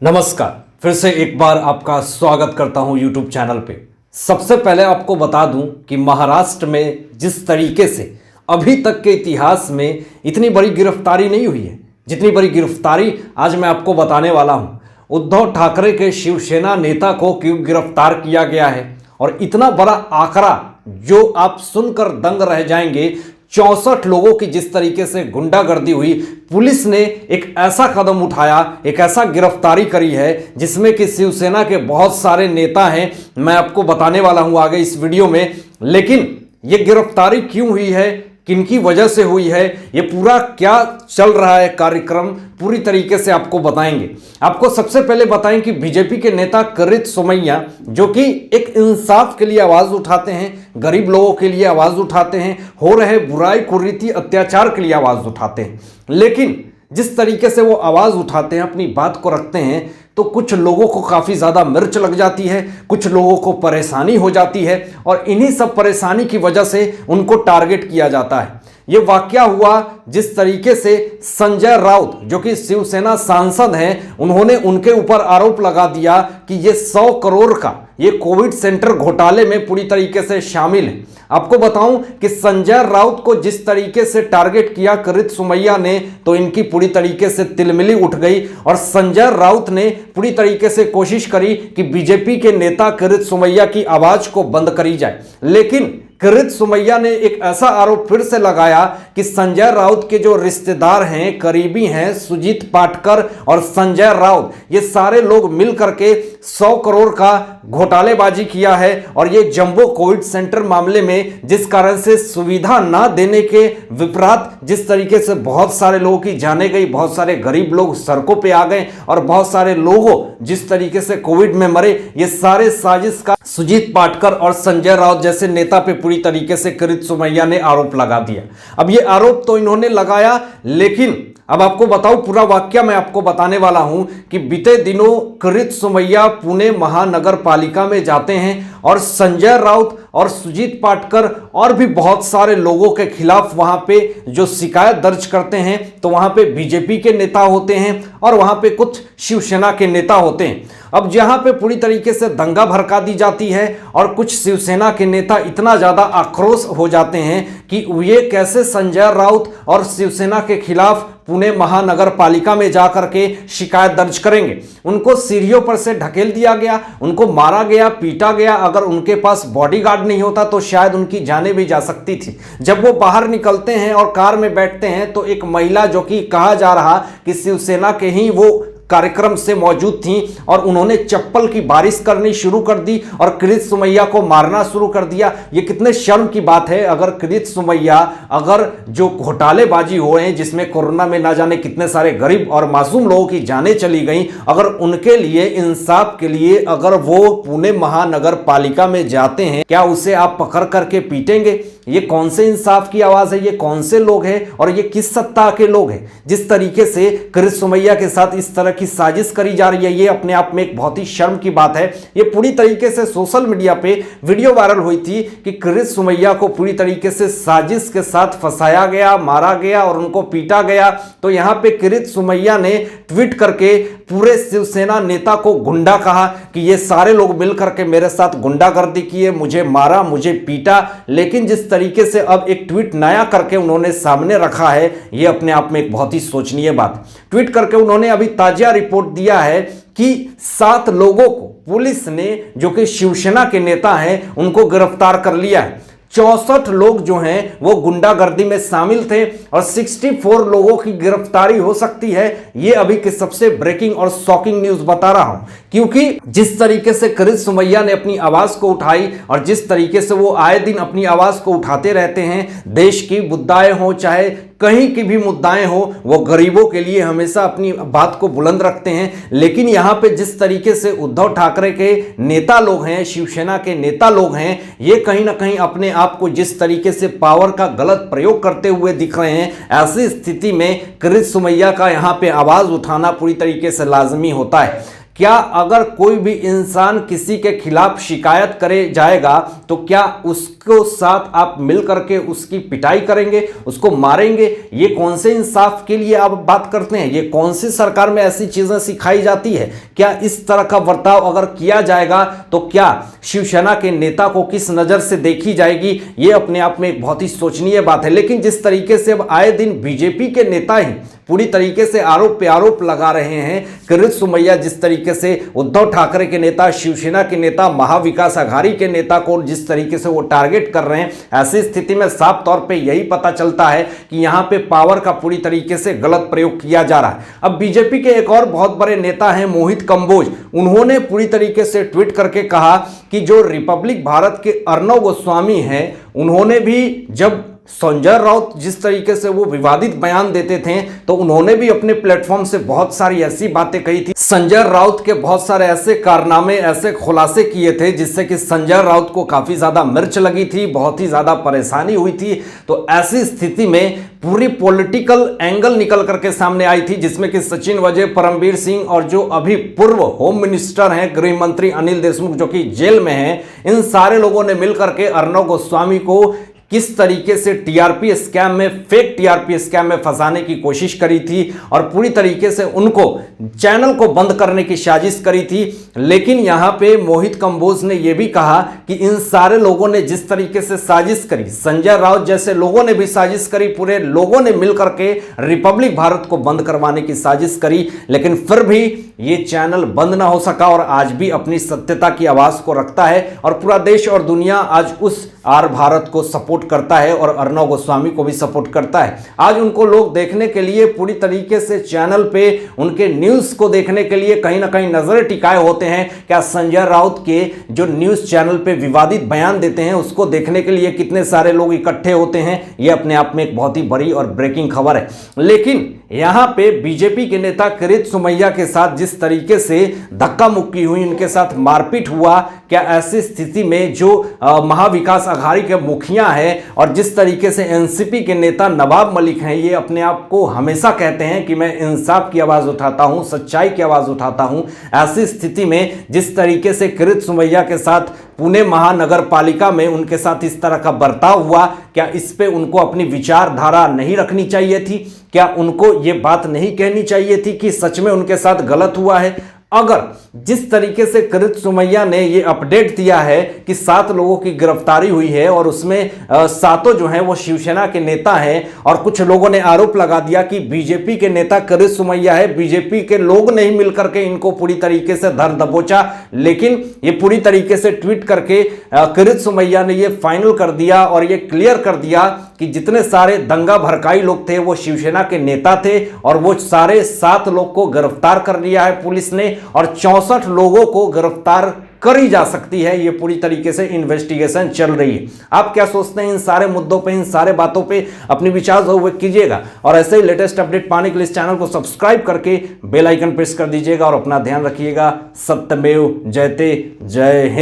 नमस्कार, फिर से एक बार आपका स्वागत करता हूं YouTube चैनल पे। सबसे पहले आपको बता दूं कि महाराष्ट्र में जिस तरीके से अभी तक के इतिहास में इतनी बड़ी गिरफ्तारी नहीं हुई है, जितनी बड़ी गिरफ्तारी आज मैं आपको बताने वाला हूं। उद्धव ठाकरे के शिवसेना नेता को क्यों गिरफ्तार किया गया है और इतना बड़ा आंकड़ा जो आप सुनकर दंग रह जाएंगे। 64 लोगों की जिस तरीके से गुंडागर्दी हुई, पुलिस ने एक ऐसा कदम उठाया, एक ऐसा गिरफ्तारी करी है जिसमें कि शिवसेना के बहुत सारे नेता हैं। मैं आपको बताने वाला हूं आगे इस वीडियो में। लेकिन ये गिरफ्तारी क्यों हुई है, किनकी वजह से हुई है, ये पूरा क्या चल रहा है कार्यक्रम, पूरी तरीके से आपको बताएंगे। आपको सबसे पहले बताएं कि बीजेपी के नेता किरीट सोमैया, जो कि एक इंसाफ के लिए आवाज उठाते हैं, गरीब लोगों के लिए आवाज उठाते हैं, हो रहे बुराई कुरीति अत्याचार के लिए आवाज उठाते हैं, लेकिन जिस तरीके से वो आवाज उठाते हैं, अपनी बात को रखते हैं, तो कुछ लोगों को काफ़ी ज़्यादा मिर्च लग जाती है, कुछ लोगों को परेशानी हो जाती है और इन्हीं सब परेशानी की वजह से उनको टारगेट किया जाता है। ये वाकया हुआ जिस तरीके से संजय राउत, जो कि शिवसेना सांसद हैं, उन्होंने उनके ऊपर आरोप लगा दिया कि ये 100 करोड़ का ये कोविड सेंटर घोटाले में पूरी तरीके से शामिल है। आपको बताऊं कि संजय राउत को जिस तरीके से टारगेट किया किरीट सोमैया ने, तो इनकी पूरी तरीके से तिलमिली उठ गई और संजय राउत ने पूरी तरीके से कोशिश करी कि बीजेपी के नेता किरीट सोमैया की आवाज को बंद करी जाए। लेकिन किरीट सोमैया ने एक ऐसा आरोप फिर से लगाया कि संजय राउत के जो रिश्तेदार हैं, करीबी हैं, सुजीत पाटकर और संजय राउत, ये सारे लोग मिल करके 100 करोड़ का घोटालेबाजी किया है और ये जंबो कोविड सेंटर मामले में जिस कारण से सुविधा ना देने के विपरीत जिस तरीके से बहुत सारे लोगों की जाने गई, बहुत सारे गरीब लोग सड़कों पे आ गए और बहुत सारे लोगों जिस तरीके से कोविड में मरे, ये सारे साजिश का सुजीत पाटकर और संजय राउत जैसे नेता पे पूरी तरीके से किरीट सोमैया ने आरोप लगा दिया। अब ये आरोप तो इन्होंने लगाया, लेकिन अब आपको बताऊं पूरा वाक्य मैं आपको बताने वाला हूं कि बीते दिनों किरीट सोमैया पुणे महानगर पालिका में जाते हैं और संजय राउत और सुजीत पाटकर और भी बहुत सारे लोगों के खिलाफ वहां पे जो शिकायत दर्ज करते हैं, तो वहां पे बीजेपी के नेता होते हैं और वहां पे कुछ शिवसेना के नेता होते हैं। अब जहां पे पूरी तरीके से दंगा भड़का दी जाती है और कुछ शिवसेना के नेता इतना ज्यादा आक्रोश हो जाते हैं कि ये कैसे संजय राउत और शिवसेना के खिलाफ पुणे महानगर पालिका में जाकर के शिकायत दर्ज करेंगे। उनको सीढ़ियों पर से ढकेल दिया गया, उनको मारा गया, पीटा गया। अगर उनके पास बॉडीगार्ड नहीं होता तो शायद उनकी जानें भी जा सकती थी। जब वो बाहर निकलते हैं और कार में बैठते हैं, तो एक महिला, जो कि कहा जा रहा कि शिवसेना के ही वो कार्यक्रम से मौजूद थी, और उन्होंने चप्पल की बारिश करनी शुरू कर दी और किरीट सोमैया को मारना शुरू कर दिया। ये कितने शर्म की बात है। अगर किरीट सोमैया, अगर जो घोटालेबाजी हो रहे हैं जिसमें कोरोना में ना जाने कितने सारे गरीब और मासूम लोगों की जानें चली गई, अगर उनके लिए इंसाफ के लिए अगर वो पुणे महानगर पालिका में जाते हैं, क्या उसे आप पकड़ करके पीटेंगे? ये कौन से इंसाफ की आवाज है? ये कौन से लोग हैं और ये किस सत्ता के लोग हैं? जिस तरीके से किरीट सोमैया के साथ इस तरह की साजिश करी जा रही है, ये अपने आप में एक बहुत ही शर्म की बात है। ये पूरी तरीके से सोशल मीडिया पे वीडियो वायरल हुई थी कि किरीट सोमैया को पूरी तरीके से साजिश के साथ फंसाया गया, मारा गया और उनको पीटा गया। तो यहां पे किरीट सोमैया ने ट्वीट करके पूरे शिवसेना नेता को गुंडा कहा कि ये सारे लोग मिलकर के मेरे साथ गुंडागर्दी किए, मुझे मारा, मुझे पीटा। लेकिन जिस तरीके से अब एक ट्वीट नया करके उन्होंने सामने रखा है, ये अपने आप में एक बहुत ही सोचनीय बात। ट्वीट करके उन्होंने अभी ताजा रिपोर्ट दिया है कि 7 लोगों को पुलिस ने, जो कि शिवसेना के नेता हैं, उनको गिरफ्तार कर लिया है। 64 लोग जो हैं वो गुंडागर्दी में शामिल थे और 64 लोगों की गिरफ्तारी हो सकती है। ये अभी की सबसे ब्रेकिंग और शॉकिंग न्यूज बता रहा हूं, क्योंकि जिस तरीके से किरीट सोमैया ने अपनी आवाज को उठाई और जिस तरीके से वो आए दिन अपनी आवाज को उठाते रहते हैं, देश की मुद्दाएं हो चाहे कहीं की भी मुद्दाएं हो, वो गरीबों के लिए हमेशा अपनी बात को बुलंद रखते हैं। लेकिन यहाँ पे जिस तरीके से उद्धव ठाकरे के नेता लोग हैं, शिवसेना के नेता लोग हैं, ये कहीं ना कहीं अपने आप को जिस तरीके से पावर का गलत प्रयोग करते हुए दिख रहे हैं, ऐसी स्थिति में किरीट सोमैया का यहाँ पे आवाज उठाना पूरी तरीके से लाजमी होता है। क्या अगर कोई भी इंसान किसी के खिलाफ शिकायत करे जाएगा तो क्या उसको साथ आप मिल करके उसकी पिटाई करेंगे, उसको मारेंगे? ये कौन से इंसाफ के लिए आप बात करते हैं? ये कौन सी सरकार में ऐसी चीजें सिखाई जाती है? क्या इस तरह का बर्ताव अगर किया जाएगा तो क्या शिवसेना के नेता को किस नजर से देखी जाएगी? ये अपने आप में एक बहुत ही सोचनीय बात है। लेकिन जिस तरीके से अब आए दिन बीजेपी के नेता ही पूरी तरीके से आरोप पे आरोप लगा रहे हैं, किरीट सोमैया जिस तरीके से उद्धव ठाकरे के नेता, शिवसेना के नेता, महाविकास आघाड़ी के नेता को जिस तरीके से वो टारगेट कर रहे हैं, ऐसी स्थिति में साफ तौर पे यही पता चलता है कि यहां पे पावर का पूरी तरीके से गलत प्रयोग किया जा रहा है। अब बीजेपी के एक और बहुत बड़े नेता हैं मोहित कंबोज, उन्होंने पूरी तरीके से ट्वीट करके कहा कि जो रिपब्लिक भारत के अर्णव गोस्वामी हैं, उन्होंने भी जब संजय राउत जिस तरीके से वो विवादित बयान देते थे तो उन्होंने भी अपने प्लेटफॉर्म से बहुत सारी ऐसी बातें कही थी। संजय राउत के बहुत सारे ऐसे कारनामे, ऐसे खुलासे किए थे जिससे कि संजय राउत को काफी ज्यादा मिर्च लगी थी, बहुत ही ज्यादा परेशानी हुई थी। तो ऐसी स्थिति में पूरी पॉलिटिकल एंगल निकल करके सामने आई थी, जिसमें कि सचिन वजय, परमबीर सिंह और जो अभी पूर्व होम मिनिस्टर हैं, गृह मंत्री अनिल देशमुख जो कि जेल में हैं, इन सारे लोगों ने मिलकर के अर्णव गोस्वामी को किस तरीके से टीआरपी स्कैम में, फेक टीआरपी स्कैम में फंसाने की कोशिश करी थी और पूरी तरीके से उनको चैनल को बंद करने की साजिश करी थी। लेकिन यहां पे मोहित कंबोज ने यह भी कहा कि इन सारे लोगों ने जिस तरीके से साजिश करी, संजय राउत जैसे लोगों ने भी साजिश करी, पूरे लोगों ने मिलकर के रिपब्लिक भारत को बंद करवाने की साजिश करी, लेकिन फिर भी ये चैनल बंद ना हो सका और आज भी अपनी सत्यता की आवाज को रखता है और पूरा देश और दुनिया आज उस आर भारत को सपोर्ट करता है और अर्णव गोस्वामी को भी सपोर्ट करता है। आज उनको लोग देखने के लिए पूरी तरीके से चैनल पे उनके न्यूज को देखने के लिए कहीं ना कहीं नजर टिकाए होते हैं। क्या संजय राउत के जो न्यूज चैनल पे विवादित बयान देते हैं उसको देखने के लिए कितने सारे लोग इकट्ठे होते हैं, यह अपने आप में एक बहुत ही बड़ी और ब्रेकिंग खबर है। लेकिन यहां पे बीजेपी के नेता किरीट सोमैया के साथ जिस तरीके से धक्का मुक्की हुई, उनके साथ मारपीट हुआ, क्या ऐसी स्थिति में जो महाविकास आघाड़ी के मुखिया हैं और जिस तरीके से एनसीपी के नेता नवाब मलिक हैं, ये अपने आप को हमेशा कहते हैं कि मैं इंसाफ की आवाज उठाता हूं, सच्चाई की आवाज उठाता हूं, ऐसी स्थिति में जिस तरीके से किरीट सोमैया के साथ पुणे महानगर पालिका में उनके साथ इस तरह का बर्ताव हुआ, क्या इस पे उनको अपनी विचारधारा नहीं रखनी चाहिए थी? क्या उनको ये बात नहीं कहनी चाहिए थी कि सच में उनके साथ गलत हुआ है? अगर जिस तरीके से किरीट सोमैया ने ये अपडेट दिया है कि 7 लोगों की गिरफ्तारी हुई है और उसमें 7 जो हैं वो शिवसेना के नेता हैं और कुछ लोगों ने आरोप लगा दिया कि बीजेपी के नेता किरीट सोमैया है, बीजेपी के लोग नहीं मिलकर के इनको पूरी तरीके से धर दबोचा, लेकिन ये पूरी तरीके से ट्वीट करके किरीट सोमैया ने ये फाइनल कर दिया और ये क्लियर कर दिया कि जितने सारे दंगा भड़काई लोग थे वो शिवसेना के नेता थे और वो सारे 7 लोग को गिरफ्तार कर लिया है पुलिस ने और 64 लोगों को गिरफ्तार करी जा सकती है। ये पूरी तरीके से इन्वेस्टिगेशन चल रही है। आप क्या सोचते हैं इन सारे मुद्दों पे, इन सारे बातों पे? अपनी विचार जरूर कीजिएगा और ऐसे ही लेटेस्ट अपडेट पाने के लिए इस चैनल को सब्सक्राइब करके बेल आइकन प्रेस कर दीजिएगा और अपना ध्यान रखिएगा। सत्यमेव जयते। जय हिंद।